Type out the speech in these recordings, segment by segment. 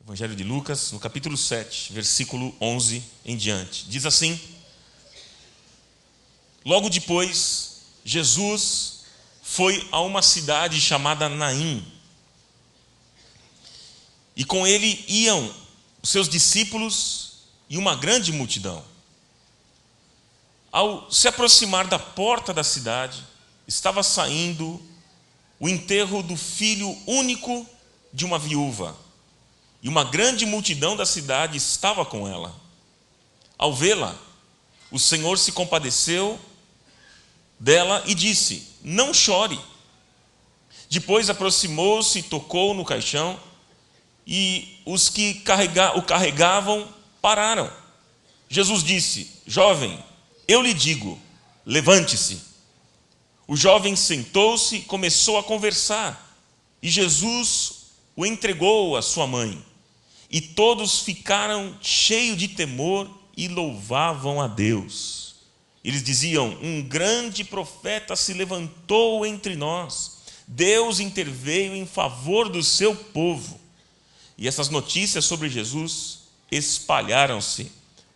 Evangelho de Lucas, no capítulo 7, versículo 11 em diante. Diz assim: logo depois, Jesus foi a uma cidade chamada Naim, e com ele iam os seus discípulos e uma grande multidão. Ao se aproximar da porta da cidade, estava saindo o enterro do filho único de uma viúva, e uma grande multidão da cidade estava com ela. Ao vê-la, o Senhor se compadeceu dela e disse: não chore. Depois aproximou-se e tocou no caixão, e os que o carregavam pararam. Jesus disse: jovem, eu lhe digo, levante-se. O jovem sentou-se e começou a conversar, e Jesus o entregou à sua mãe. E todos ficaram cheios de temor e louvavam a Deus. Eles diziam: um grande profeta se levantou entre nós. Deus interveio em favor do seu povo. E essas notícias sobre Jesus espalharam-se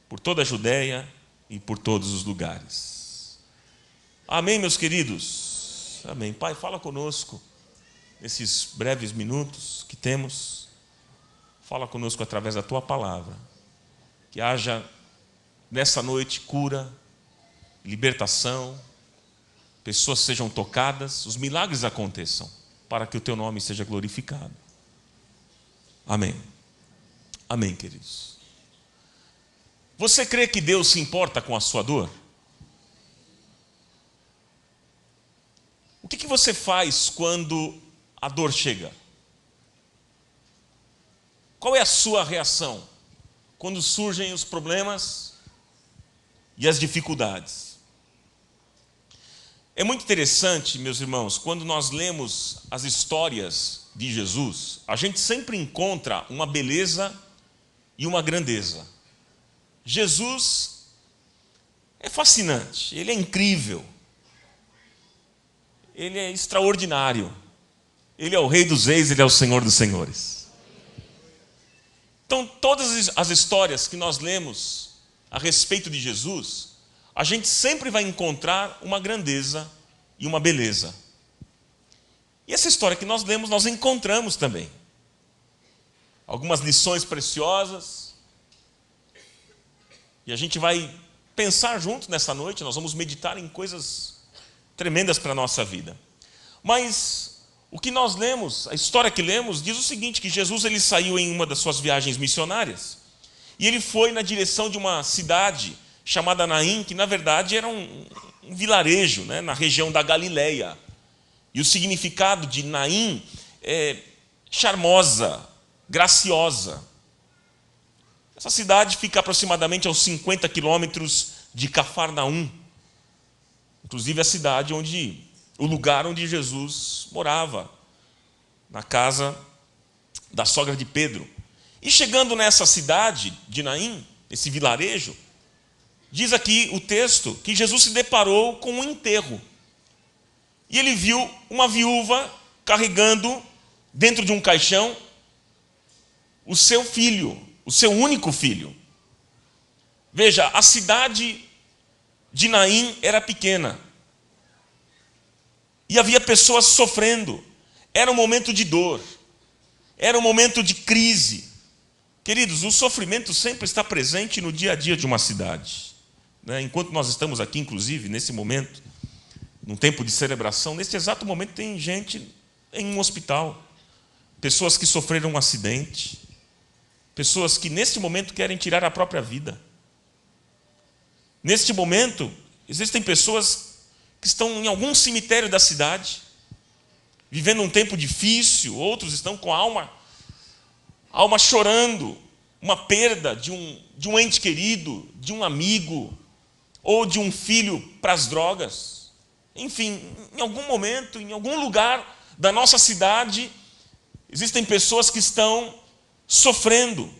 por toda a Judéia e por todos os lugares. Amém, meus queridos? Amém. Pai, fala conosco nesses breves minutos que temos. Fala conosco através da Tua palavra. Que haja nessa noite cura, libertação, pessoas sejam tocadas, os milagres aconteçam, para que o Teu nome seja glorificado. Amém. Amém, queridos. Você crê que Deus se importa com a sua dor? O que você faz quando a dor chega? Qual é a sua reação quando surgem os problemas e as dificuldades? É muito interessante, meus irmãos, quando nós lemos as histórias de Jesus, a gente sempre encontra uma beleza e uma grandeza. Jesus é fascinante, ele é incrível, ele é extraordinário, ele é o Rei dos Reis, ele é o Senhor dos Senhores. Então, todas as histórias que nós lemos a respeito de Jesus, a gente sempre vai encontrar uma grandeza e uma beleza. E essa história que nós lemos, nós encontramos também algumas lições preciosas. E a gente vai pensar junto nessa noite, nós vamos meditar em coisas tremendas para a nossa vida. Mas o que nós lemos, a história que lemos, diz o seguinte, que Jesus ele saiu em uma das suas viagens missionárias, e ele foi na direção de uma cidade chamada Naim, que na verdade era um vilarejo, né, na região da Galileia. E o significado de Naim é charmosa, graciosa. Essa cidade fica aproximadamente aos 50 quilômetros de Cafarnaum. Inclusive a cidade o lugar onde Jesus morava, na casa da sogra de Pedro. E chegando nessa cidade de Naim, esse vilarejo, diz aqui o texto que Jesus se deparou com um enterro. E ele viu uma viúva carregando dentro de um caixão o seu filho, o seu único filho. Veja, a cidade de Naim era pequena. E havia pessoas sofrendo. Era um momento de dor. Era um momento de crise. Queridos, o sofrimento sempre está presente no dia a dia de uma cidade. Enquanto nós estamos aqui, inclusive, nesse momento, num tempo de celebração, nesse exato momento tem gente em um hospital. Pessoas que sofreram um acidente. Pessoas que, neste momento, querem tirar a própria vida. Neste momento, existem pessoas que estão em algum cemitério da cidade, vivendo um tempo difícil, outros estão com a alma chorando, uma perda de um ente querido, de um amigo, ou de um filho para as drogas. Enfim, em algum momento, em algum lugar da nossa cidade, existem pessoas que estão sofrendo.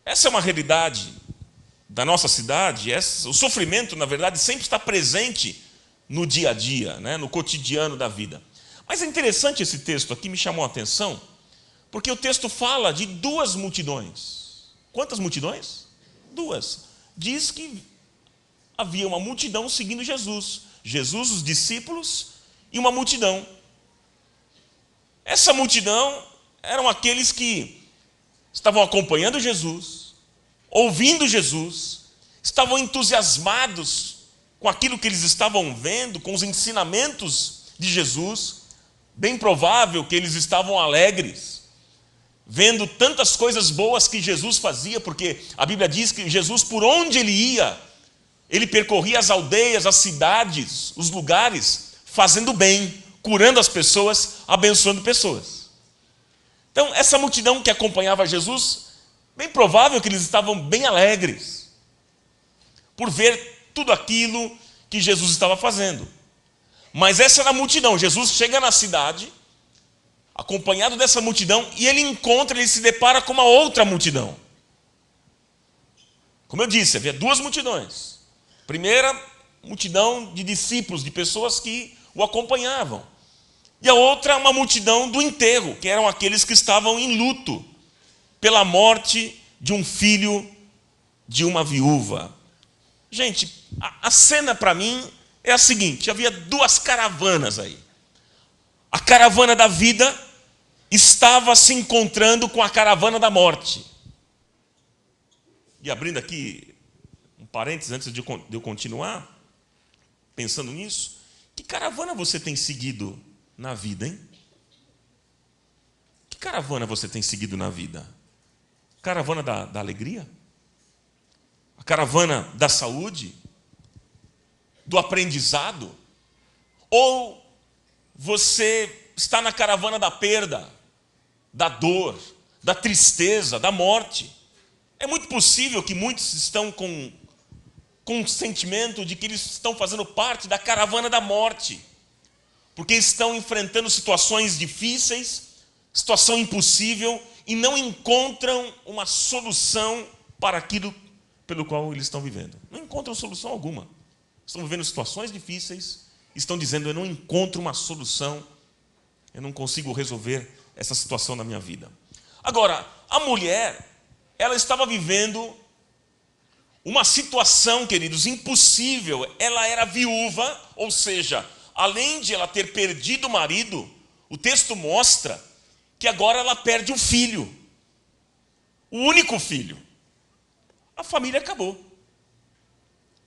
Essa é uma realidade da nossa cidade. O sofrimento, na verdade, sempre está presente no dia a dia, né? No cotidiano da vida. Mas é interessante esse texto aqui, me chamou a atenção, Porque o texto fala de duas multidões. Quantas multidões? Duas. Diz que havia uma multidão seguindo Jesus. Jesus, os discípulos e uma multidão. Essa multidão eram aqueles que estavam acompanhando Jesus, ouvindo Jesus, estavam entusiasmados com aquilo que eles estavam vendo, com os ensinamentos de Jesus. Bem provável que eles estavam alegres, vendo tantas coisas boas que Jesus fazia, porque a Bíblia diz que Jesus, por onde ele ia, ele percorria as aldeias, as cidades, os lugares, fazendo bem, curando as pessoas, abençoando pessoas. Então, essa multidão que acompanhava Jesus, bem provável que eles estavam bem alegres por ver tudo aquilo que Jesus estava fazendo. Mas essa era a multidão. Jesus chega na cidade, acompanhado dessa multidão, e ele se depara com uma outra multidão. Como eu disse, havia duas multidões. Primeira, multidão de discípulos, de pessoas que o acompanhavam. E a outra, uma multidão do enterro, que eram aqueles que estavam em luto pela morte de um filho de uma viúva. Gente, a cena para mim é a seguinte: havia duas caravanas aí. A caravana da vida estava se encontrando com a caravana da morte. E abrindo aqui um parênteses antes de eu continuar, pensando nisso, que caravana você tem seguido na vida, hein? Que caravana você tem seguido na vida? Caravana da alegria? A caravana da saúde? Do aprendizado? Ou você está na caravana da perda, da dor, da tristeza, da morte? É muito possível que muitos estão com um sentimento de que eles estão fazendo parte da caravana da morte, porque estão enfrentando situações difíceis, situação impossível, e não encontram uma solução para aquilo pelo qual eles estão vivendo. Não encontram solução alguma. Estão vivendo situações difíceis, estão dizendo: eu não encontro uma solução, eu não consigo resolver essa situação na minha vida. Agora, a mulher, ela estava vivendo uma situação, queridos, impossível. Ela era viúva, ou seja, além de ela ter perdido o marido, o texto mostra que agora ela perde o filho, o único filho. A família acabou.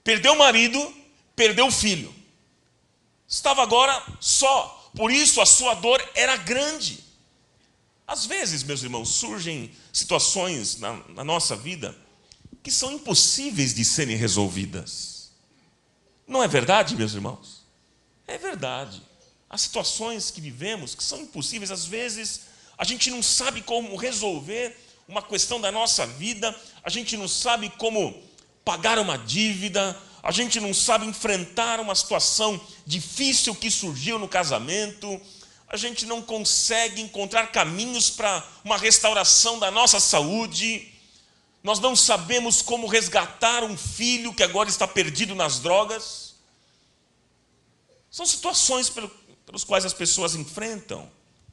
Perdeu o marido, perdeu o filho. Estava agora só. Por isso a sua dor era grande. Às vezes, meus irmãos, surgem situações na nossa vida que são impossíveis de serem resolvidas. Não é verdade, meus irmãos? É verdade. Há situações que vivemos que são impossíveis. Às vezes, a gente não sabe como resolver uma questão da nossa vida, a gente não sabe como pagar uma dívida, a gente não sabe enfrentar uma situação difícil que surgiu no casamento, a gente não consegue encontrar caminhos para uma restauração da nossa saúde, nós não sabemos como resgatar um filho que agora está perdido nas drogas. São situações pelas quais as pessoas enfrentam,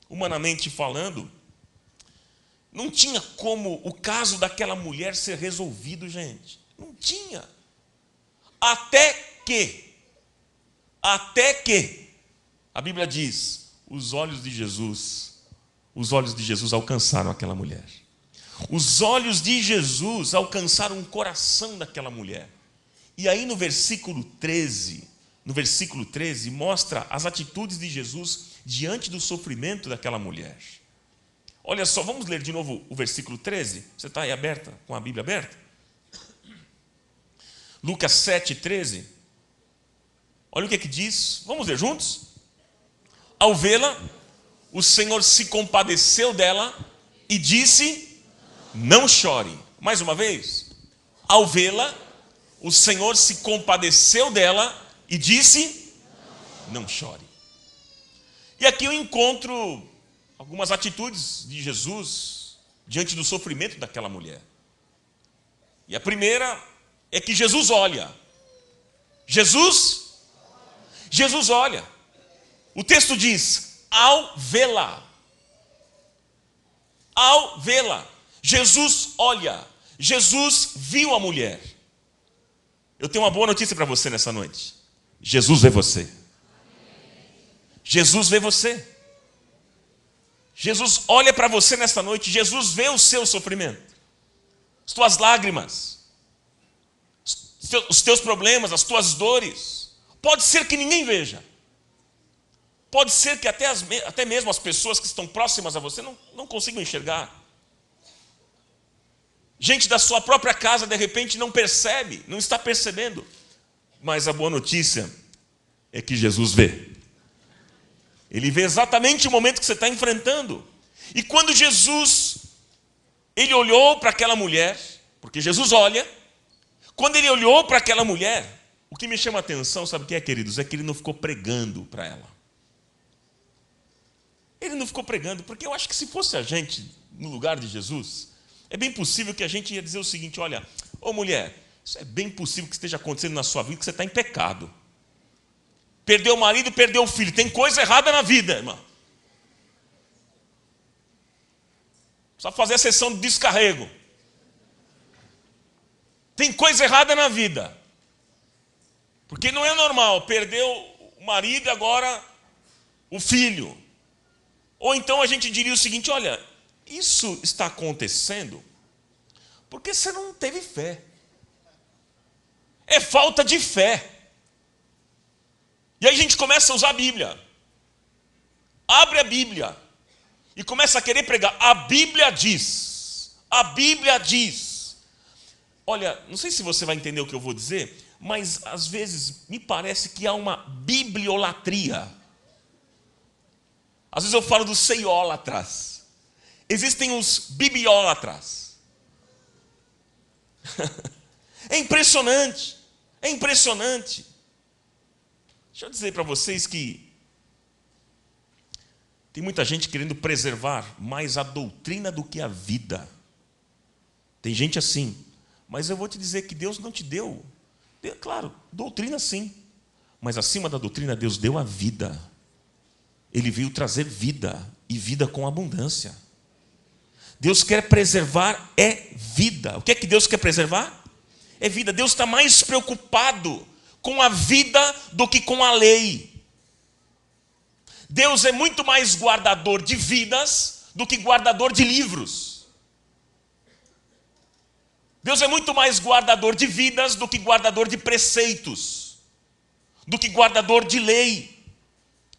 humanamente falando. Não tinha como o caso daquela mulher ser resolvido, gente. Não tinha. Até que, a Bíblia diz, os olhos de Jesus alcançaram aquela mulher. Os olhos de Jesus alcançaram o coração daquela mulher. E aí no versículo 13, mostra as atitudes de Jesus diante do sofrimento daquela mulher. Olha só, vamos ler de novo o versículo 13? Você está aí aberta, com a Bíblia aberta? Lucas 7:13. Olha o que diz. Vamos ler juntos? Ao vê-la, o Senhor se compadeceu dela e disse: não chore. Mais uma vez. Ao vê-la, o Senhor se compadeceu dela e disse: não chore. E aqui eu encontro algumas atitudes de Jesus diante do sofrimento daquela mulher. E a primeira é que Jesus olha. Jesus olha. O texto diz: ao vê-la. ao vê-la. Jesus olha, Jesus viu a mulher. Eu tenho uma boa notícia para você nessa noite. Jesus vê você. Jesus vê você. Jesus olha para você nesta noite. Jesus vê o seu sofrimento, as tuas lágrimas, os teus problemas, as tuas dores. Pode ser que ninguém veja. Pode ser que até mesmo as pessoas que estão próximas a você não consigam enxergar. Gente da sua própria casa, de repente, não percebe, não está percebendo. Mas a boa notícia é que Jesus vê. Ele vê exatamente o momento que você está enfrentando. E quando Jesus, ele olhou para aquela mulher, porque Jesus olha, quando ele olhou para aquela mulher, o que me chama a atenção, sabe o que é, queridos? É que ele não ficou pregando para ela. Ele não ficou pregando, porque eu acho que se fosse a gente no lugar de Jesus, é bem possível que a gente ia dizer o seguinte: olha, ô mulher, isso é bem possível que esteja acontecendo na sua vida, que você está em pecado. Perdeu o marido, perdeu o filho. Tem coisa errada na vida, irmão. Só fazer a sessão de descarrego. Tem coisa errada na vida. Porque não é normal. Perdeu o marido e agora o filho. Ou então a gente diria o seguinte: olha, isso está acontecendo porque você não teve fé. É falta de fé. E aí a gente começa a usar a Bíblia. Abre a Bíblia e começa a querer pregar. A Bíblia diz. A Bíblia diz. Olha, não sei se você vai entender o que eu vou dizer, mas às vezes me parece que há uma bibliolatria. Às vezes eu falo dos seiólatras. Existem os bibliólatras. É impressionante. É impressionante. Deixa eu dizer para vocês que tem muita gente querendo preservar mais a doutrina do que a vida. Tem gente assim. Mas eu vou te dizer que Deus não te deu. Claro, doutrina sim. Mas acima da doutrina, Deus deu a vida. Ele veio trazer vida, e vida com abundância. Deus quer preservar vida. O que é que Deus quer preservar? É vida. Deus está mais preocupado com a vida do que com a lei. Deus é muito mais guardador de vidas do que guardador de livros. Deus é muito mais guardador de vidas do que guardador de preceitos, do que guardador de lei.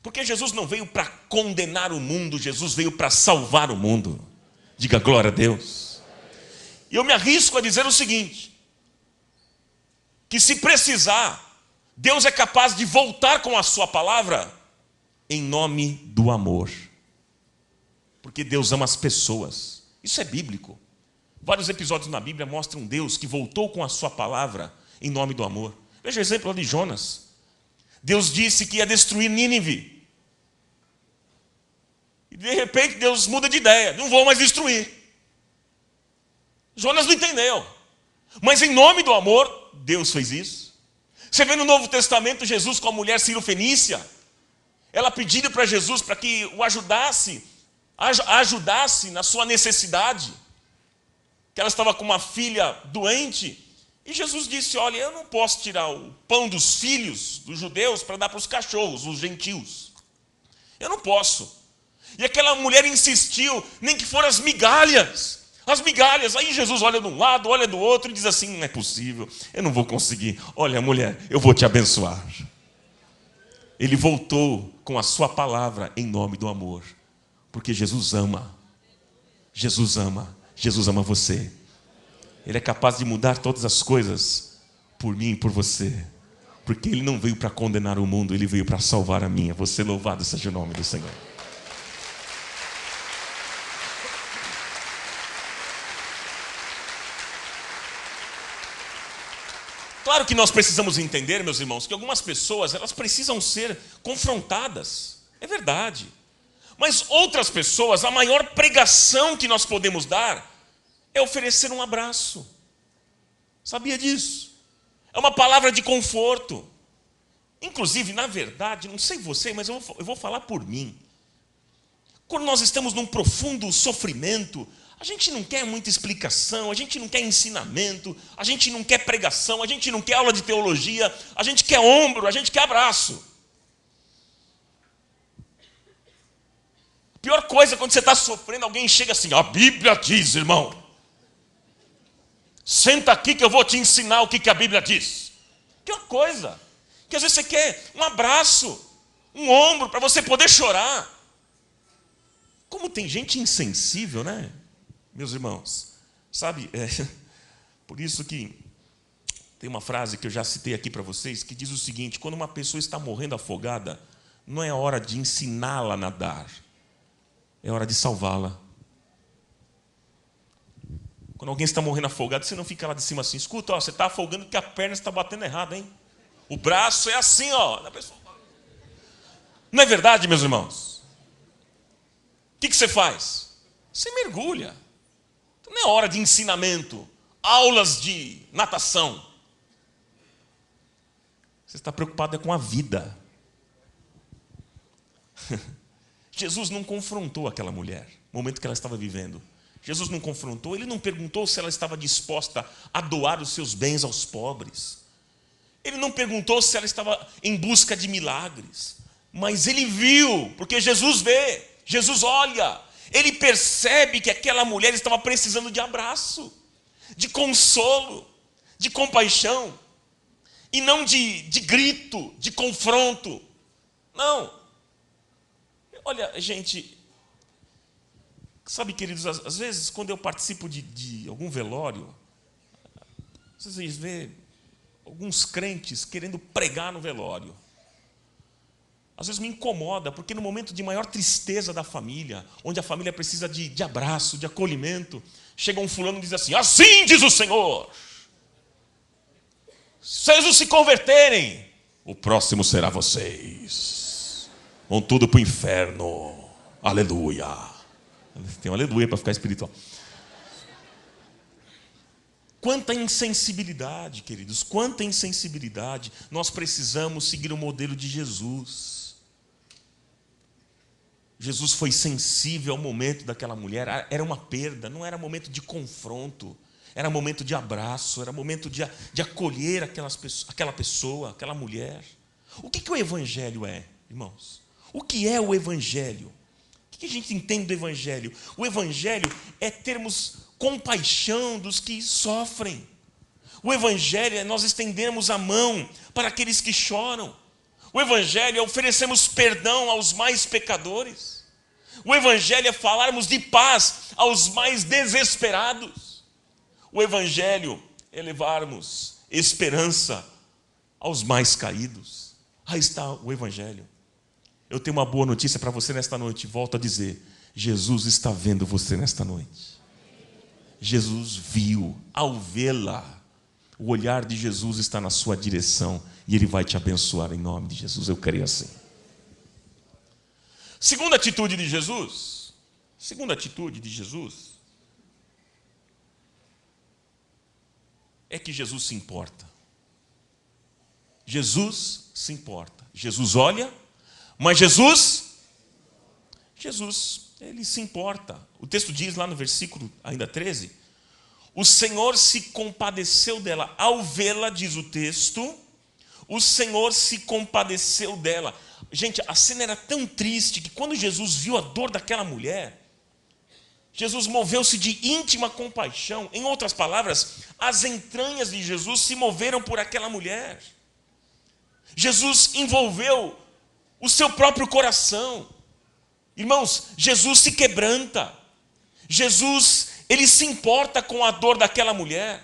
Porque Jesus não veio para condenar o mundo, Jesus veio para salvar o mundo. Diga glória a Deus. E eu me arrisco a dizer o seguinte: que se precisar, Deus é capaz de voltar com a sua palavra em nome do amor. Porque Deus ama as pessoas. Isso é bíblico. Vários episódios na Bíblia mostram um Deus que voltou com a sua palavra em nome do amor. Veja o exemplo de Jonas. Deus disse que ia destruir Nínive. E de repente Deus muda de ideia. Não vou mais destruir. Jonas não entendeu. Mas em nome do amor, Deus fez isso. Você vê no Novo Testamento Jesus com a mulher Cirofenícia. Ela pedindo para Jesus para que o ajudasse na sua necessidade. Que ela estava com uma filha doente. E Jesus disse: olha, eu não posso tirar o pão dos filhos dos judeus para dar para os cachorros, os gentios. Eu não posso. E aquela mulher insistiu, nem que foram as migalhas. As migalhas. Aí Jesus olha de um lado, olha do outro e diz assim: não é possível, eu não vou conseguir. Olha, mulher, eu vou te abençoar. Ele voltou com a sua palavra em nome do amor. Porque Jesus ama. Jesus ama. Jesus ama você. Ele é capaz de mudar todas as coisas por mim e por você. Porque Ele não veio para condenar o mundo, Ele veio para salvar a minha. Você louvado seja o nome do Senhor. Claro que nós precisamos entender, meus irmãos, que algumas pessoas, elas precisam ser confrontadas. É verdade. Mas outras pessoas, a maior pregação que nós podemos dar é oferecer um abraço. Sabia disso? É uma palavra de conforto. Inclusive, na verdade, não sei você, mas eu vou falar por mim. Quando nós estamos num profundo sofrimento, a gente não quer muita explicação, a gente não quer ensinamento, a gente não quer pregação, a gente não quer aula de teologia, a gente quer ombro, a gente quer abraço. A pior coisa é quando você está sofrendo, alguém chega assim: a Bíblia diz, irmão. Senta aqui que eu vou te ensinar o que a Bíblia diz. Pior coisa, que às vezes você quer um abraço, um ombro para você poder chorar. Como tem gente insensível, né, meus irmãos? Sabe, por isso que tem uma frase que eu já citei aqui para vocês, que diz o seguinte: quando uma pessoa está morrendo afogada, não é hora de ensiná-la a nadar, é hora de salvá-la. Quando alguém está morrendo afogado, você não fica lá de cima assim: escuta, ó, você está afogando porque a perna está batendo errado, hein? O braço é assim, ó. Não é verdade, meus irmãos? O que você faz? Você mergulha. Então não é hora de ensinamento, aulas de natação. Você está preocupado com a vida. Jesus não confrontou aquela mulher no momento que ela estava vivendo. Jesus não confrontou, ele não perguntou se ela estava disposta a doar os seus bens aos pobres. Ele não perguntou se ela estava em busca de milagres. Mas ele viu, porque Jesus vê, Jesus olha, ele percebe que aquela mulher estava precisando de abraço, de consolo, de compaixão, e não de grito, de confronto. Não. Olha, gente, sabe, queridos, às vezes quando eu participo de algum velório, vocês vê alguns crentes querendo pregar no velório. Às vezes me incomoda, porque no momento de maior tristeza da família, onde a família precisa de abraço, de acolhimento, chega um fulano e diz assim: assim diz o Senhor, se vocês se converterem, o próximo será vocês, vão tudo para o inferno, aleluia. Tem um aleluia para ficar espiritual. Quanta insensibilidade, queridos, quanta insensibilidade. Nós precisamos seguir o modelo de Jesus. Jesus foi sensível ao momento daquela mulher. Era uma perda, não era momento de confronto, era momento de abraço, era momento de acolher aquela pessoa, aquela mulher. O que o Evangelho é, irmãos? O que é o Evangelho? O que a gente entende do Evangelho? O Evangelho é termos compaixão dos que sofrem. O Evangelho é nós estendermos a mão para aqueles que choram. O Evangelho é oferecermos perdão aos mais pecadores. O Evangelho é falarmos de paz aos mais desesperados. O Evangelho é levarmos esperança aos mais caídos. Aí está o Evangelho. Eu tenho uma boa notícia para você nesta noite. Volto a dizer: Jesus está vendo você nesta noite. Jesus viu. Ao vê-la, o olhar de Jesus está na sua direção e Ele vai te abençoar em nome de Jesus. Eu creio assim. Segunda atitude de Jesus. Segunda atitude de Jesus é que Jesus se importa. Jesus se importa. Jesus olha, mas Jesus, ele se importa. O texto diz lá no versículo ainda 13: o Senhor se compadeceu dela. Ao vê-la, diz o texto, o Senhor se compadeceu dela. Gente, a cena era tão triste que quando Jesus viu a dor daquela mulher, Jesus moveu-se de íntima compaixão. Em outras palavras, as entranhas de Jesus se moveram por aquela mulher. Jesus envolveu o seu próprio coração. Irmãos, Jesus se quebranta. Jesus, ele se importa com a dor daquela mulher.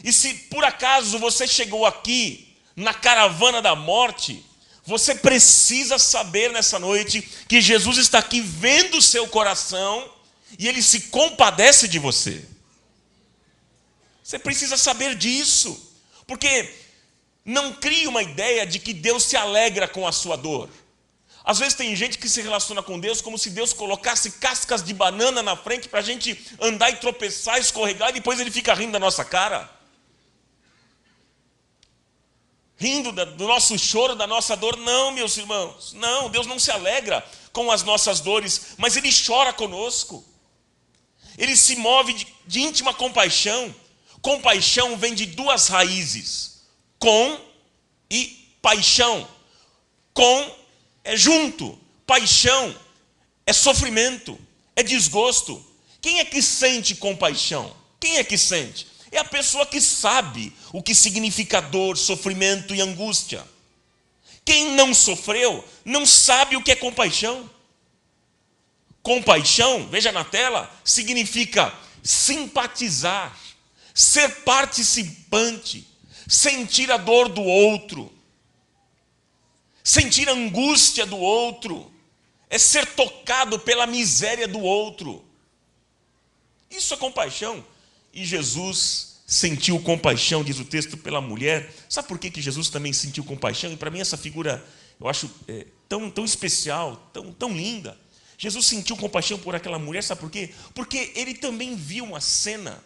E se por acaso você chegou aqui na caravana da morte, você precisa saber nessa noite que Jesus está aqui vendo o seu coração e Ele se compadece de você. Você precisa saber disso, porque não crie uma ideia de que Deus se alegra com a sua dor. Às vezes tem gente que se relaciona com Deus como se Deus colocasse cascas de banana na frente para a gente andar e tropeçar, escorregar, e depois Ele fica rindo da nossa cara. rindo do nosso choro, da nossa dor. Não, meus irmãos, não, Deus não se alegra com as nossas dores, mas Ele chora conosco. Ele se move de íntima compaixão. Compaixão vem de duas raízes: com e paixão. Com é junto, paixão é sofrimento, é desgosto. Quem é que sente compaixão? Quem é que sente? É a pessoa que sabe o que significa dor, sofrimento e angústia. Quem não sofreu não sabe o que é compaixão. Compaixão, veja na tela, significa simpatizar, ser participante, sentir a dor do outro, sentir a angústia do outro, é ser tocado pela miséria do outro. Isso é compaixão. E Jesus sentiu compaixão, diz o texto, pela mulher. Sabe por que Jesus também sentiu compaixão? E para mim essa figura, eu acho tão especial, tão linda. Jesus sentiu compaixão por aquela mulher, sabe por quê? Porque ele também viu uma cena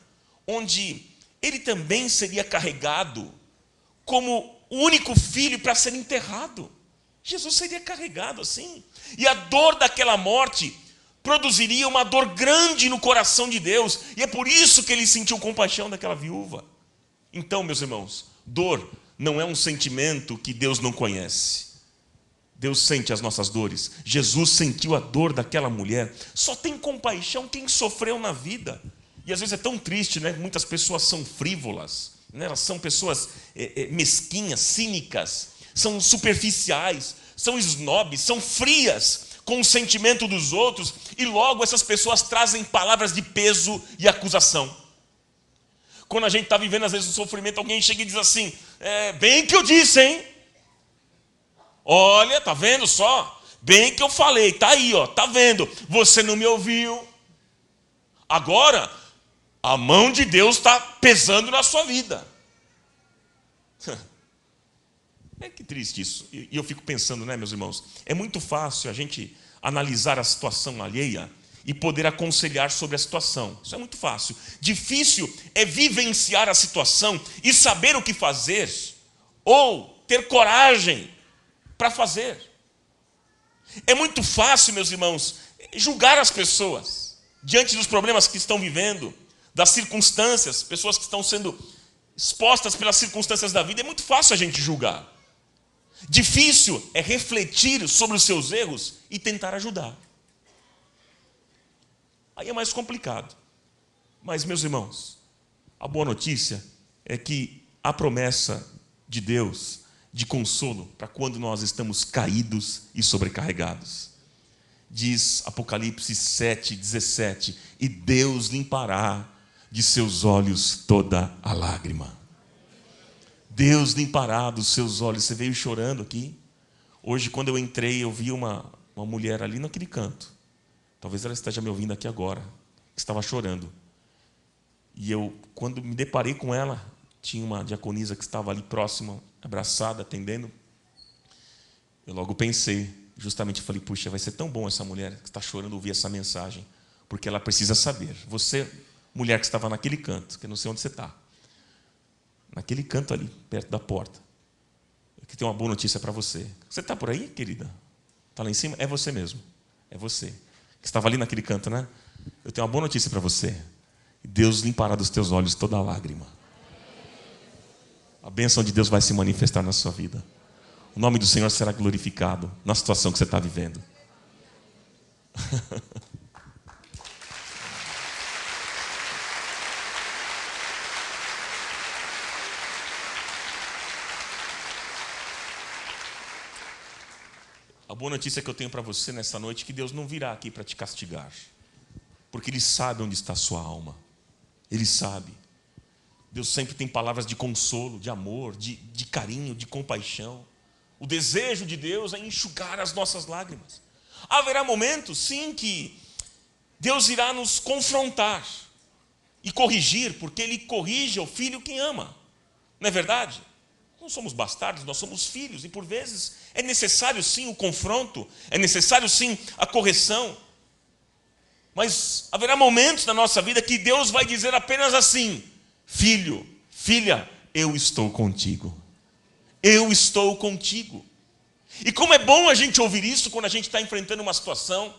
onde ele também seria carregado como o único filho para ser enterrado. Jesus seria carregado assim. E a dor daquela morte produziria uma dor grande no coração de Deus. E é por isso que ele sentiu compaixão daquela viúva. Então, meus irmãos, dor não é um sentimento que Deus não conhece. Deus sente as nossas dores. Jesus sentiu a dor daquela mulher. Só tem compaixão quem sofreu na vida. E às vezes é tão triste, né? Muitas pessoas são frívolas, né? Elas são pessoas mesquinhas, cínicas, são superficiais, são snobs, são frias com o sentimento dos outros, e logo essas pessoas trazem palavras de peso e acusação. Quando a gente está vivendo às vezes um sofrimento, alguém chega e diz assim: bem que eu disse, hein? Olha, tá vendo só? Bem que eu falei, tá aí, ó, tá vendo? Você não me ouviu. Agora, a mão de Deus está pesando na sua vida. Que triste isso. E eu fico pensando, né, meus irmãos? É muito fácil a gente analisar a situação alheia e poder aconselhar sobre a situação. Isso é muito fácil. Difícil é vivenciar a situação e saber o que fazer, ou ter coragem para fazer. É muito fácil, meus irmãos, julgar as pessoas diante dos problemas que estão vivendo, das circunstâncias, pessoas que estão sendo expostas pelas circunstâncias da vida. É muito fácil a gente julgar. Difícil é refletir sobre os seus erros e tentar ajudar. Aí é mais complicado. Mas, meus irmãos, a boa notícia é que há promessa de Deus de consolo para quando nós estamos caídos e sobrecarregados. Diz Apocalipse 7:17: e Deus limpará de seus olhos toda a lágrima. Deus limpará dos seus olhos. Você veio chorando aqui. Hoje, quando eu entrei, eu vi uma mulher ali naquele canto. Talvez ela esteja me ouvindo aqui agora, que estava chorando. E eu, quando me deparei com ela, tinha uma diaconisa que estava ali próxima, abraçada, atendendo. Eu logo pensei, justamente falei: puxa, vai ser tão bom essa mulher que está chorando ouvir essa mensagem, porque ela precisa saber. Você, mulher que estava naquele canto, que eu não sei onde você está, naquele canto ali, perto da porta, que tem uma boa notícia para você. Você está por aí, querida? Está lá em cima? É você mesmo. É você. Que estava ali naquele canto, né? Eu tenho uma boa notícia para você. Deus limpará dos teus olhos toda a lágrima. A bênção de Deus vai se manifestar na sua vida. O nome do Senhor será glorificado na situação que você está vivendo. A boa notícia que eu tenho para você nessa noite é que Deus não virá aqui para te castigar, porque Ele sabe onde está a sua alma. Ele sabe. Deus sempre tem palavras de consolo, de amor, de carinho, de compaixão. O desejo de Deus é enxugar as nossas lágrimas. Haverá momentos, sim, que Deus irá nos confrontar e corrigir, porque Ele corrige ao filho quem ama. Não é verdade? Não somos bastardos, nós somos filhos, e por vezes é necessário sim o confronto, é necessário sim a correção. Mas haverá momentos na nossa vida que Deus vai dizer apenas assim: filho, filha, eu estou contigo. eu estou contigo. E como é bom a gente ouvir isso quando a gente está enfrentando uma situação.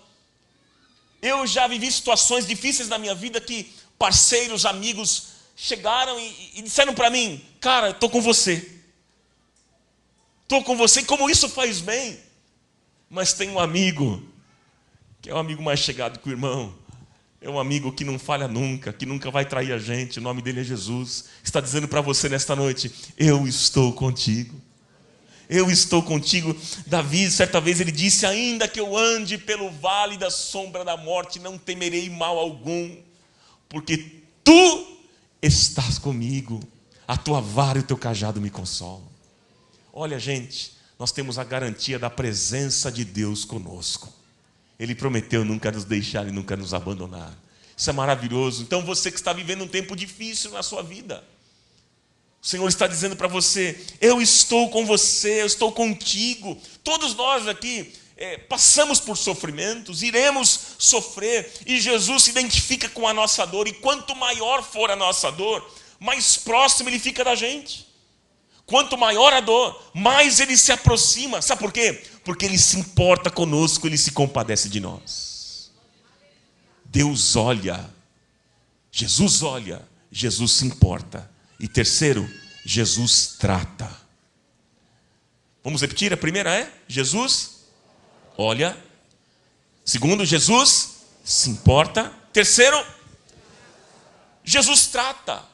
Eu já vivi situações difíceis na minha vida que parceiros, amigos chegaram e disseram para mim: cara, estou com você. Estou com você, e como isso faz bem. Mas tem um amigo, que é um amigo mais chegado que o irmão. É um amigo que não falha nunca, que nunca vai trair a gente. O nome dele é Jesus. Está dizendo para você nesta noite: eu estou contigo. Eu estou contigo. Davi, certa vez, ele disse: ainda que eu ande pelo vale da sombra da morte, não temerei mal algum, porque tu estás comigo, a tua vara e o teu cajado me consolam. Olha, gente, nós temos a garantia da presença de Deus conosco. Ele prometeu nunca nos deixar e nunca nos abandonar. Isso é maravilhoso. Então você que está vivendo um tempo difícil na sua vida, o Senhor está dizendo para você: eu estou com você, eu estou contigo. Todos nós aqui passamos por sofrimentos, iremos sofrer, e Jesus se identifica com a nossa dor, e quanto maior for a nossa dor, mais próximo Ele fica da gente. Quanto maior a dor, mais Ele se aproxima. Sabe por quê? Porque Ele se importa conosco, Ele se compadece de nós. Deus olha, Jesus olha, Jesus se importa. E terceiro, Jesus trata. Vamos repetir? A primeira é: Jesus olha. Segundo, Jesus se importa. Terceiro, Jesus trata.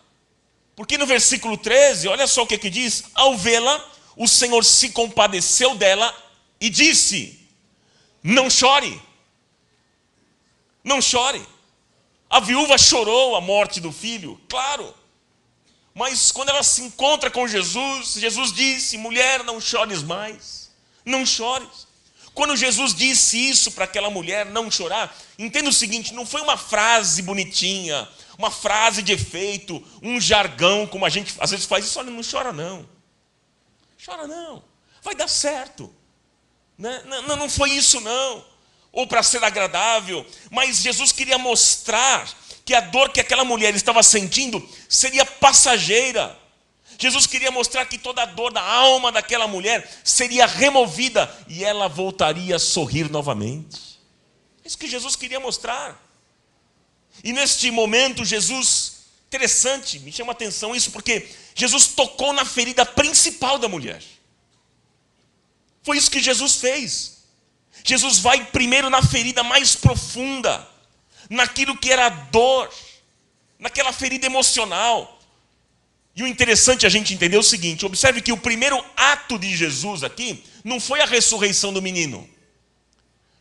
Porque no versículo 13, olha só o que diz: ao vê-la, o Senhor se compadeceu dela e disse: não chore. Não chore. A viúva chorou a morte do filho, claro. Mas quando ela se encontra com Jesus, Jesus disse: mulher, não chores mais. Não chores. Quando Jesus disse isso para aquela mulher não chorar, entenda o seguinte: não foi uma frase bonitinha, uma frase de efeito, um jargão, como a gente às vezes faz isso. Olha, não chora não. Chora não. Vai dar certo. Não foi isso não. Ou para ser agradável. Mas Jesus queria mostrar que a dor que aquela mulher estava sentindo seria passageira. Jesus queria mostrar que toda a dor da alma daquela mulher seria removida e ela voltaria a sorrir novamente. É isso que Jesus queria mostrar. E neste momento Jesus, interessante, me chama a atenção isso, porque Jesus tocou na ferida principal da mulher. Foi isso que Jesus fez. Jesus vai primeiro na ferida mais profunda, naquilo que era a dor, naquela ferida emocional. E o interessante é a gente entender o seguinte: observe que o primeiro ato de Jesus aqui não foi a ressurreição do menino.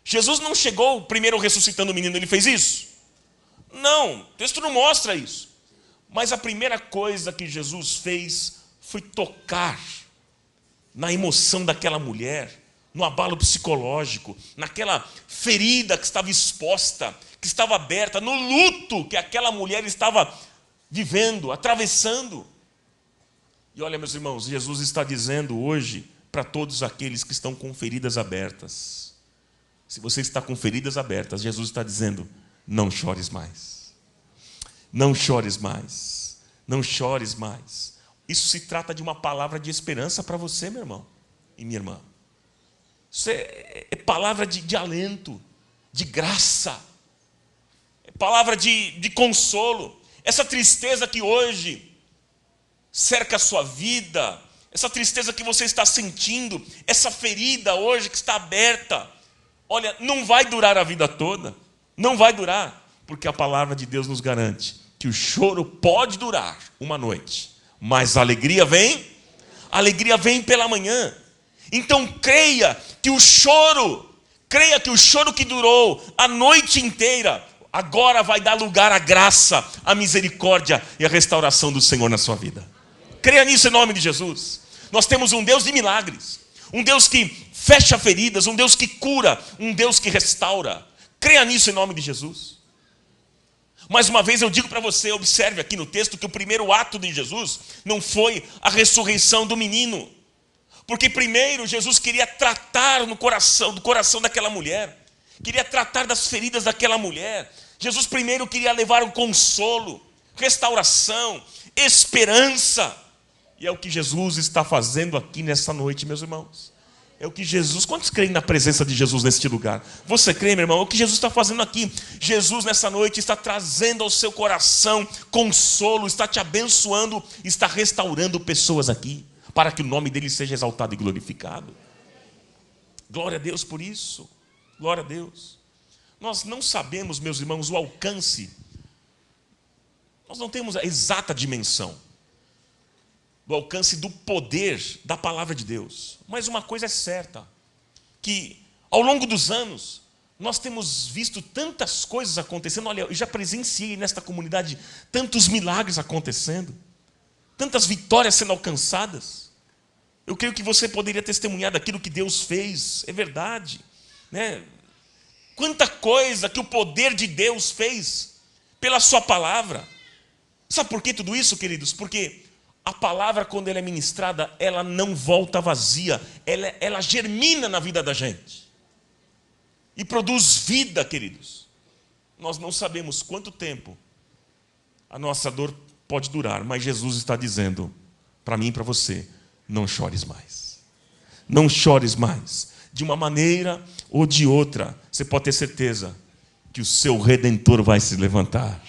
Jesus não chegou primeiro ressuscitando o menino, ele fez isso? Não, o texto não mostra isso. Mas a primeira coisa que Jesus fez foi tocar na emoção daquela mulher, no abalo psicológico, naquela ferida que estava exposta, que estava aberta, no luto que aquela mulher estava vivendo, atravessando. E olha, meus irmãos, Jesus está dizendo hoje para todos aqueles que estão com feridas abertas: se você está com feridas abertas, Jesus está dizendo: não chores mais. Não chores mais. Não chores mais. Isso se trata de uma palavra de esperança para você, meu irmão e minha irmã. Isso é palavra de alento, de graça. É palavra de consolo. Essa tristeza que hoje cerca a sua vida, essa tristeza que você está sentindo, essa ferida hoje que está aberta, olha, não vai durar a vida toda. Não vai durar. Porque a palavra de Deus nos garante que o choro pode durar uma noite, mas a alegria vem pela manhã. Então creia que o choro que durou a noite inteira, agora vai dar lugar à graça, à misericórdia e à restauração do Senhor na sua vida. Creia nisso em nome de Jesus. Nós temos um Deus de milagres, um Deus que fecha feridas, um Deus que cura, um Deus que restaura. Creia nisso em nome de Jesus. Mais uma vez eu digo para você, observe aqui no texto que o primeiro ato de Jesus não foi a ressurreição do menino. Porque primeiro Jesus queria tratar do coração daquela mulher. Queria tratar das feridas daquela mulher. Jesus primeiro queria levar um consolo, restauração, esperança. E é o que Jesus está fazendo aqui nessa noite, meus irmãos. É o que Jesus... Quantos creem na presença de Jesus neste lugar? Você crê, meu irmão? É o que Jesus está fazendo aqui. Jesus, nessa noite, está trazendo ao seu coração consolo, está te abençoando, está restaurando pessoas aqui, para que o nome dele seja exaltado e glorificado. Glória a Deus por isso. Glória a Deus. Nós não sabemos, meus irmãos, o alcance. Nós não temos a exata dimensão do alcance do poder da palavra de Deus. Mas uma coisa é certa, que ao longo dos anos, nós temos visto tantas coisas acontecendo. Olha, eu já presenciei nesta comunidade tantos milagres acontecendo, tantas vitórias sendo alcançadas. Eu creio que você poderia testemunhar daquilo que Deus fez, é verdade, né? Quanta coisa que o poder de Deus fez pela sua palavra. Sabe por que tudo isso, queridos? Porque a palavra, quando ela é ministrada, ela não volta vazia, ela germina na vida da gente e produz vida, queridos. Nós não sabemos quanto tempo a nossa dor pode durar, mas Jesus está dizendo para mim e para você: não chores mais, não chores mais. De uma maneira ou de outra, você pode ter certeza que o seu Redentor vai se levantar.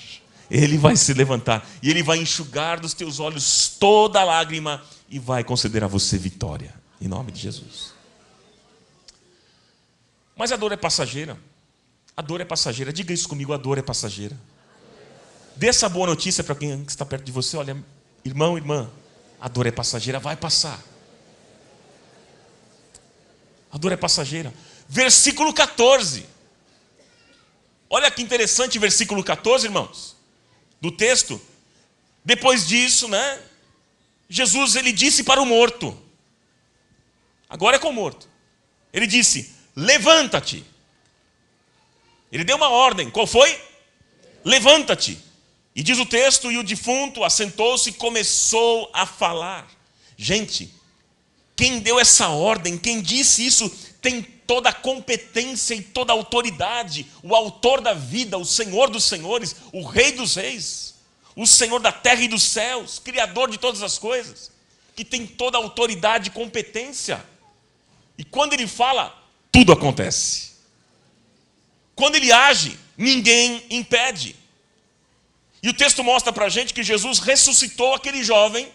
Ele vai se levantar e Ele vai enxugar dos teus olhos toda lágrima e vai conceder a você vitória, em nome de Jesus. Mas a dor é passageira. A dor é passageira. Diga isso comigo: a dor é passageira. Dê essa boa notícia para quem está perto de você: olha, irmão, irmã, a dor é passageira, vai passar. A dor é passageira. Versículo 14. Olha que interessante, versículo 14, irmãos, do texto. Depois disso, né, Jesus, ele disse para o morto, agora é com o morto, ele disse: levanta-te. Ele deu uma ordem, qual foi? Levanta-te. E diz o texto: e o defunto assentou-se e começou a falar. Gente, quem deu essa ordem, quem disse isso, tem toda a competência e toda a autoridade. O autor da vida, o Senhor dos senhores, o Rei dos reis, o Senhor da terra e dos céus, Criador de todas as coisas, que tem toda a autoridade e competência. E quando ele fala, tudo acontece. Quando ele age, ninguém impede. E o texto mostra para a gente que Jesus ressuscitou aquele jovem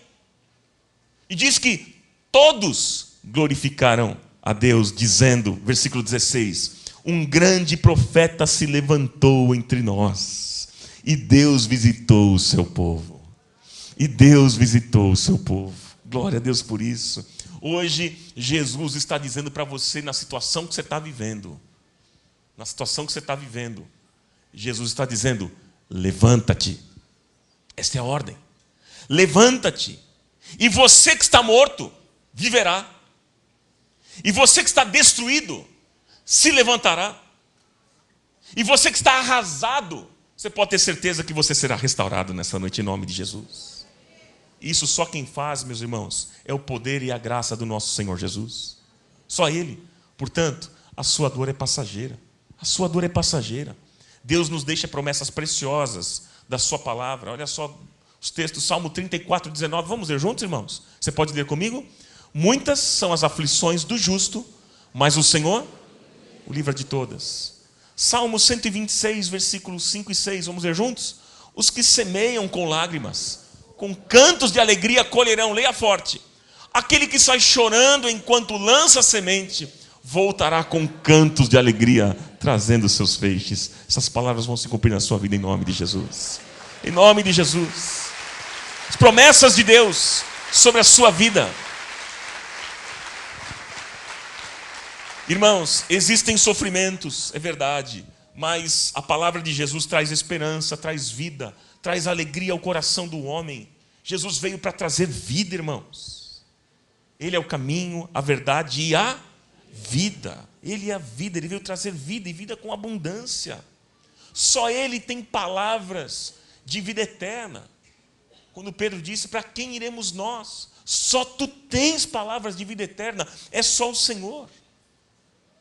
e diz que todos glorificaram a Deus, dizendo, versículo 16: um grande profeta se levantou entre nós, e Deus visitou o seu povo. E Deus visitou o seu povo. Glória a Deus por isso. Hoje, Jesus está dizendo para você, na situação que você está vivendo, na situação que você está vivendo, Jesus está dizendo: levanta-te. Esta é a ordem. Levanta-te. E você que está morto, viverá. E você que está destruído, se levantará. E você que está arrasado, você pode ter certeza que você será restaurado nessa noite, em nome de Jesus. Isso só quem faz, meus irmãos, é o poder e a graça do nosso Senhor Jesus. Só Ele. Portanto, a sua dor é passageira. A sua dor é passageira. Deus nos deixa promessas preciosas da sua palavra. Olha só os textos, Salmo 34, 19. Vamos ler juntos, irmãos? Você pode ler comigo? Muitas são as aflições do justo, mas o Senhor o livra de todas. Salmo 126, versículos 5 e 6. Vamos ler juntos? Os que semeiam com lágrimas, com cantos de alegria colherão. Leia forte. Aquele que sai chorando enquanto lança a semente, voltará com cantos de alegria, trazendo seus feixes. Essas palavras vão se cumprir na sua vida, em nome de Jesus. Em nome de Jesus. As promessas de Deus sobre a sua vida. Irmãos, existem sofrimentos, é verdade, mas a palavra de Jesus traz esperança, traz vida, traz alegria ao coração do homem. Jesus veio para trazer vida, irmãos. Ele é o caminho, a verdade e a vida. Ele é a vida, Ele veio trazer vida, e vida com abundância. Só Ele tem palavras de vida eterna. Quando Pedro disse: para quem iremos nós? Só Tu tens palavras de vida eterna, é só o Senhor.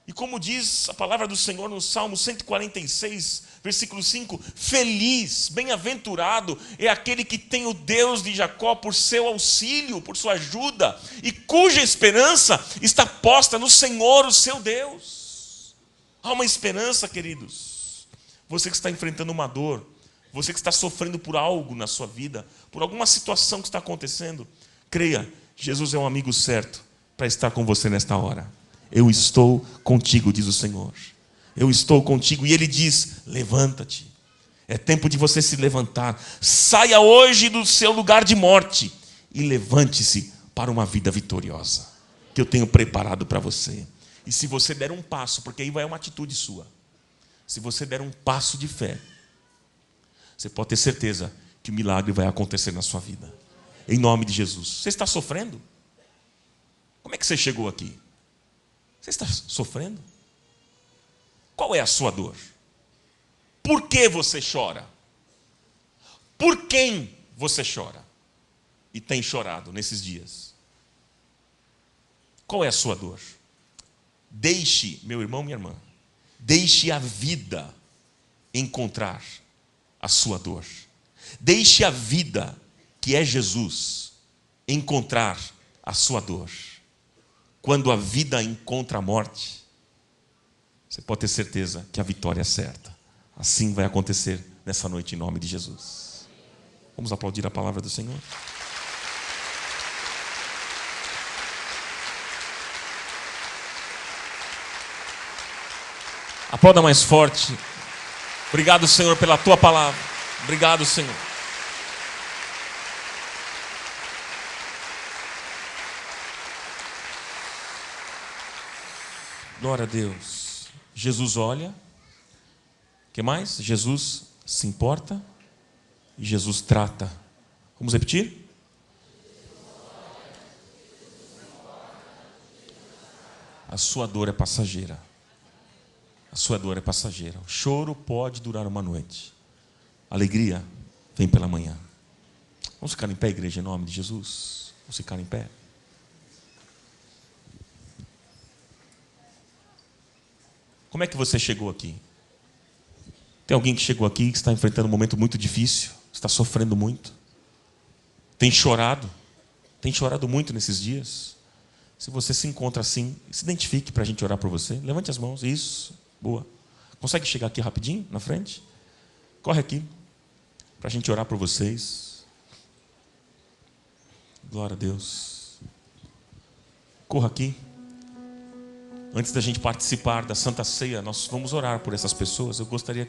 E como diz a palavra do Senhor no Salmo 146, versículo 5, feliz, bem-aventurado é aquele que tem o Deus de Jacó por seu auxílio, por sua ajuda, e cuja esperança está posta no Senhor, o seu Deus. Há uma esperança, queridos. Você que está enfrentando uma dor, você que está sofrendo por algo na sua vida, por alguma situação que está acontecendo, creia, Jesus é um amigo certo para estar com você nesta hora. Eu estou contigo, diz o Senhor. Eu estou contigo. E Ele diz, levanta-te. É tempo de você se levantar. Saia hoje do seu lugar de morte e levante-se para uma vida vitoriosa, que eu tenho preparado para você. E se você der um passo, porque aí vai uma atitude sua. Se você der um passo de fé, você pode ter certeza que o milagre vai acontecer na sua vida. Em nome de Jesus. Você está sofrendo? Como é que você chegou aqui? Você está sofrendo? Qual é a sua dor? Por que você chora? Por quem você chora? E tem chorado nesses dias? Qual é a sua dor? Deixe, meu irmão, minha irmã, deixe a vida encontrar a sua dor. Deixe a vida, que é Jesus, encontrar a sua dor. Quando a vida encontra a morte, você pode ter certeza que a vitória é certa. Assim vai acontecer nessa noite em nome de Jesus. Vamos aplaudir a palavra do Senhor. Aplauda mais forte. Obrigado, Senhor, pela tua palavra. Obrigado, Senhor. Glória a Deus. Jesus olha. O que mais? Jesus se importa e Jesus trata. Vamos repetir? A sua dor é passageira. A sua dor é passageira. O choro pode durar uma noite. A alegria vem pela manhã. Vamos ficar em pé, igreja, em nome de Jesus. Vamos ficar em pé. Como é que você chegou aqui? Tem alguém que chegou aqui que está enfrentando um momento muito difícil, está sofrendo muito, tem chorado muito nesses dias. Se você se encontra assim, se identifique para a gente orar por você. Levante as mãos, isso, boa. Consegue chegar aqui rapidinho, na frente? Corre aqui, para a gente orar por vocês. Glória a Deus. Corra aqui. Antes da gente participar da Santa Ceia, nós vamos orar por essas pessoas. Eu gostaria...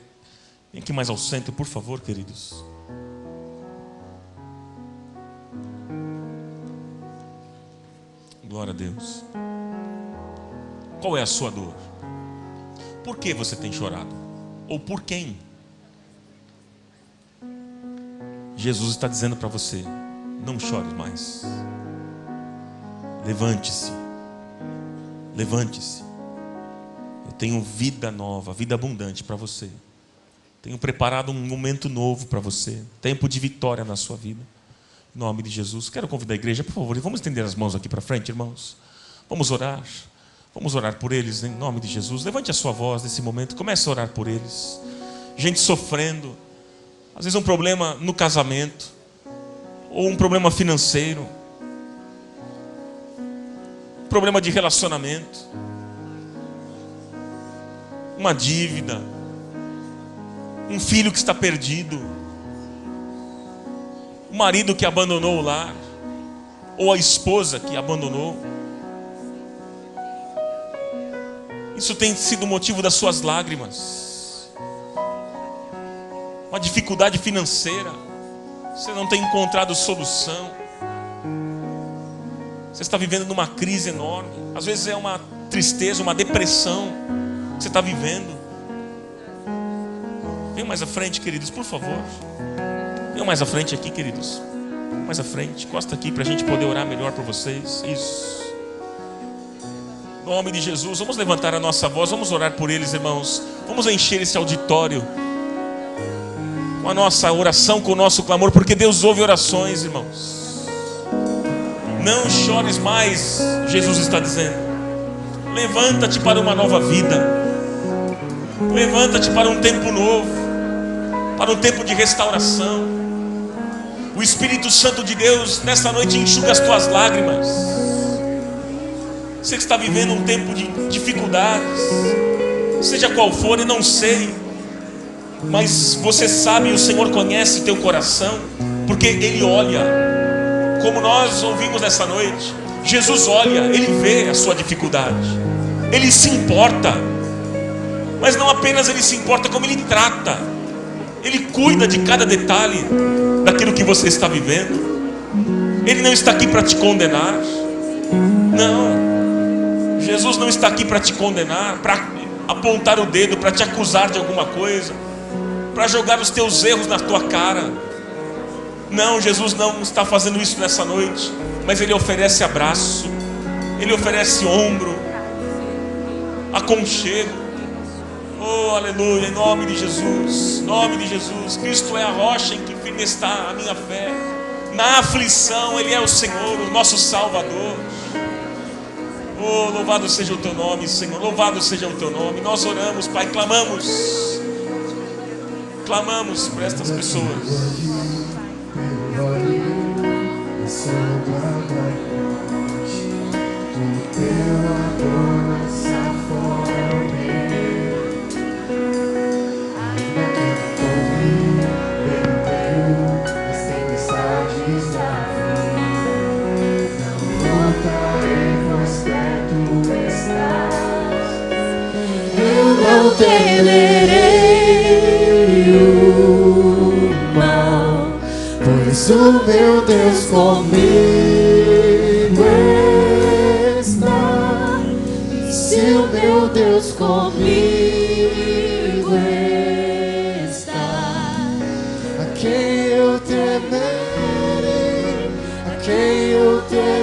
Vem aqui mais ao centro, por favor, queridos. Glória a Deus. Qual é a sua dor? Por que você tem chorado? Ou por quem? Jesus está dizendo para você, não chore mais. Levante-se. Levante-se. Eu tenho vida nova, vida abundante para você. Tenho preparado um momento novo para você. Tempo de vitória na sua vida. Em nome de Jesus. Quero convidar a igreja, por favor, vamos estender as mãos aqui para frente, irmãos. Vamos orar. Vamos orar por eles, em nome de Jesus. Levante a sua voz nesse momento. Comece a orar por eles. Gente sofrendo. Às vezes um problema no casamento. Ou um problema financeiro. Problema de relacionamento, uma dívida, um filho que está perdido, um marido que abandonou o lar, ou a esposa que abandonou. Isso tem sido motivo das suas lágrimas. Uma dificuldade financeira, você não tem encontrado solução. Você está vivendo numa crise enorme. Às vezes é uma tristeza, uma depressão que você está vivendo. Venham mais à frente, queridos, por favor. Venham mais à frente aqui, queridos. Mais à frente, encosta aqui para a gente poder orar melhor por vocês. Isso. Em nome de Jesus, vamos levantar a nossa voz. Vamos orar por eles, irmãos. Vamos encher esse auditório com a nossa oração, com o nosso clamor, porque Deus ouve orações, irmãos. Não chores mais, Jesus está dizendo. Levanta-te para uma nova vida. Levanta-te para um tempo novo, para um tempo de restauração. O Espírito Santo de Deus nesta noite enxuga as tuas lágrimas. Você que está vivendo um tempo de dificuldades, seja qual for, eu não sei, mas você sabe, o Senhor conhece teu coração, porque Ele olha, como nós ouvimos nessa noite. Jesus olha, Ele vê a sua dificuldade, Ele se importa, mas não apenas Ele se importa, como Ele trata, Ele cuida de cada detalhe daquilo que você está vivendo. Ele não está aqui para te condenar, não, Jesus não está aqui para te condenar, para apontar o dedo, para te acusar de alguma coisa, para jogar os teus erros na tua cara. Não, Jesus não está fazendo isso nessa noite, mas Ele oferece abraço, Ele oferece ombro, aconchego. Oh, aleluia, em nome de Jesus, em nome de Jesus. Cristo é a rocha em que firme está a minha fé. Na aflição Ele é o Senhor, o nosso Salvador. Oh, louvado seja o teu nome, Senhor, louvado seja o teu nome. Nós oramos, Pai, clamamos por estas pessoas. Não temerei o mal, pois o meu Deus comigo está. E se o meu Deus comigo está, a quem eu temerei, a quem eu temerei.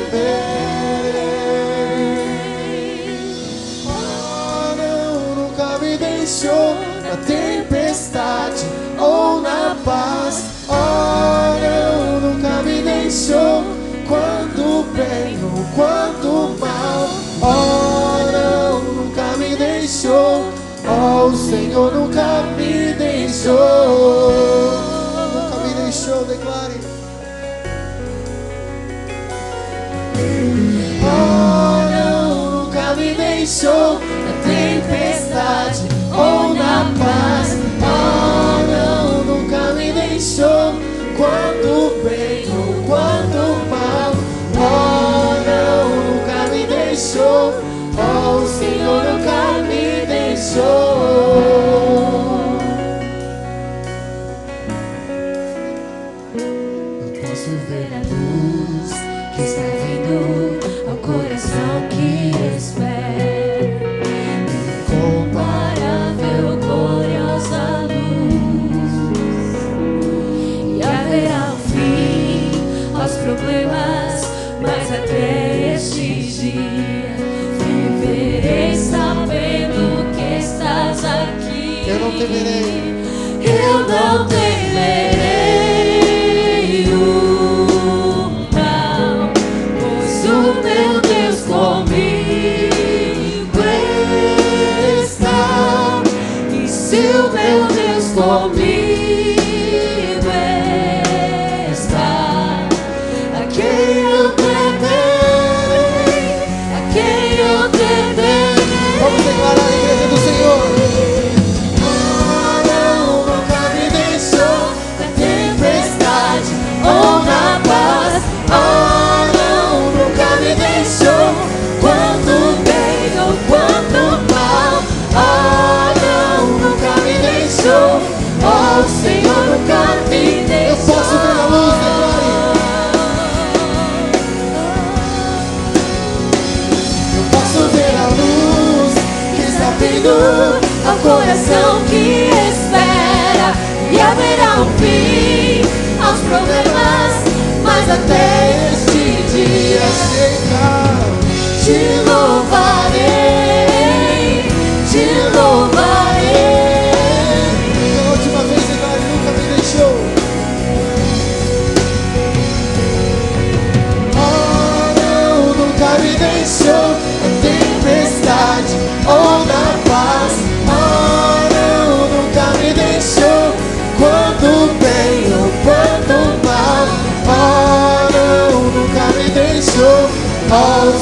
Na tempestade ou na paz, oh não, nunca me deixou. Quando bem ou quando mal, oh não, nunca me deixou. Oh, o Senhor nunca me deixou. Nunca me deixou, declare. Oh não, nunca me deixou. Na tempestade ou na paz, oh não, nunca me deixou. Quando bem ou quando mal, oh não, nunca me deixou. Oh, o Senhor nunca me deixou. Eu posso ver a luz que está vindo ao coração que espera. Problemas, mas até este dia viverei sabendo que estás aqui. Eu não temerei, eu não temerei o mal, pois o meu Deus comigo está. E se o meu Deus comigo ao coração que espera, e haverá um fim aos problemas, mas até este dia te louvarei, te louvarei. A última vez ele nunca me deixou. Oh não, nunca me deixou. A tempestade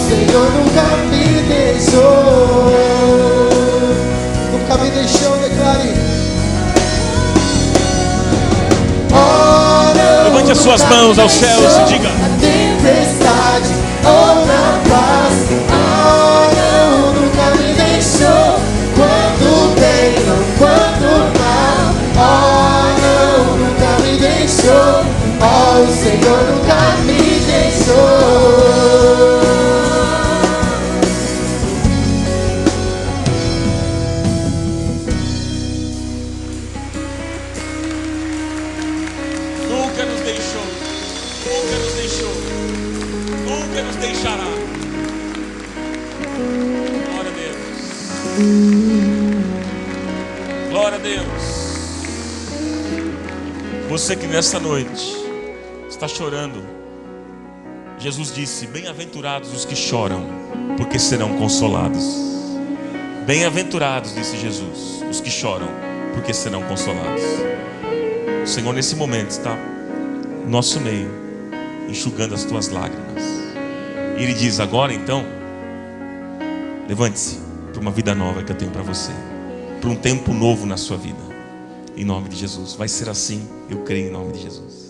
Senhor nunca me deixou. Nunca me deixou, declare. Levante as suas mãos aos céus e diga: na tempestade ou na paz, não, nunca me deixou. Quando bem ou quando mal, não, nunca me deixou. O Senhor nunca me deixou. Nunca nos deixou, nunca nos deixou, nunca nos deixará. Glória a Deus. Glória a Deus. Você que nessa noite está chorando, Jesus disse: bem-aventurados os que choram, porque serão consolados. Bem-aventurados, disse Jesus, os que choram, porque serão consolados. O Senhor nesse momento está no nosso meio, enxugando as tuas lágrimas. E Ele diz: agora então, levante-se para uma vida nova que eu tenho para você, para um tempo novo na sua vida. Em nome de Jesus, vai ser assim, eu creio em nome de Jesus.